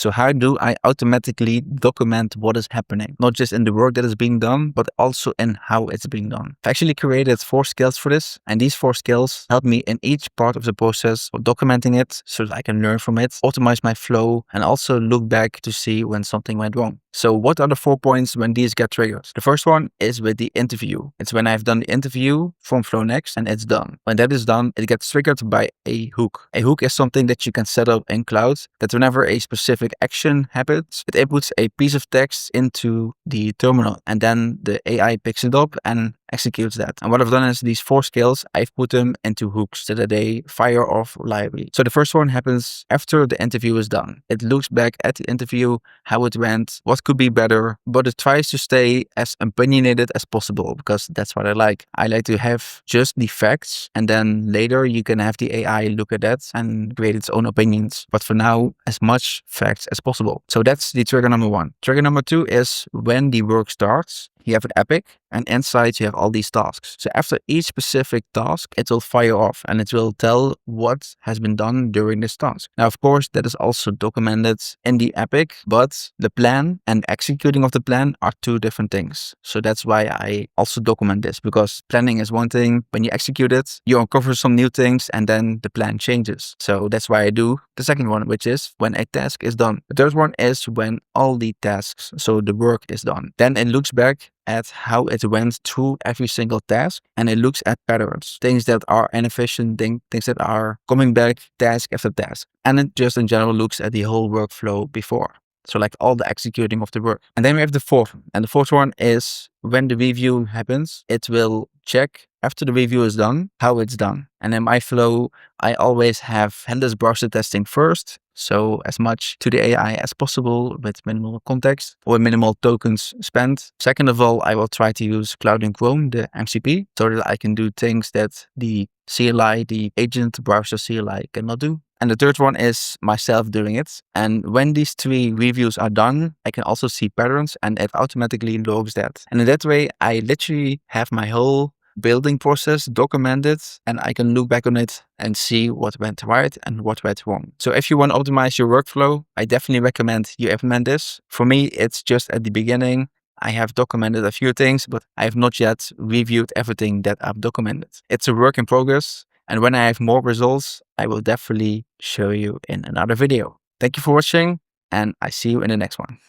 So how do I automatically document what is happening? Not just in the work that is being done, but also in how it's being done. I've actually created 4 skills for this, and these 4 skills help me in each part of the process of documenting it so that I can learn from it, optimize my flow, and also look back to see when something went wrong. So what are the 4 points when these get triggered? The first one is with the interview. It's when I've done the interview from FlowNext and it's done. When that is done, it gets triggered by a hook. A hook is something that you can set up in Cloud that whenever a specific action happens, it inputs a piece of text into the terminal and then the AI picks it up and executes that. And what I've done is these 4 skills, I've put them into hooks so that they fire off reliably. So the first one happens after the interview is done. It looks back at the interview, how it went, what could be better, but it tries to stay as opinionated as possible because that's what I like. I like to have just the facts and then later you can have the AI look at that and create its own opinions. But for now, as much facts as possible. So that's the trigger number 1. Trigger number 2 is when the work starts. You have an epic and inside you have all these tasks. So after each specific task, it will fire off and it will tell what has been done during this task. Now, of course, that is also documented in the epic, but the plan and executing of the plan are 2 different things. So that's why I also document this, because planning is one thing. When you execute it, you uncover some new things and then the plan changes. So that's why I do the second one, which is when a task is done. The third one is when all the tasks, so the work is done. Then it looks back at how it went through every single task and it looks at patterns, things that are inefficient, things that are coming back task after task. And it just in general looks at the whole workflow before. So like all the executing of the work. And then we have the fourth one. And the fourth one is when the review happens, it will check after the review is done, how it's done. And in my flow, I always have headless browser testing first. So as much to the AI as possible with minimal context or minimal tokens spent. Second of all, I will try to use Cloud and Chrome, the MCP, so that I can do things that the CLI, the agent browser CLI cannot do. And the third one is myself doing it. And when these 3 reviews are done, I can also see patterns and it automatically logs that. And in that way, I literally have my whole building process documented and I can look back on it and see what went right and what went wrong. So if you want to optimize your workflow, I definitely recommend you implement this. For me, it's just at the beginning. I have documented a few things, but I have not yet reviewed everything that I've documented. It's a work in progress. And when I have more results, I will definitely show you in another video. Thank you for watching and I see you in the next one.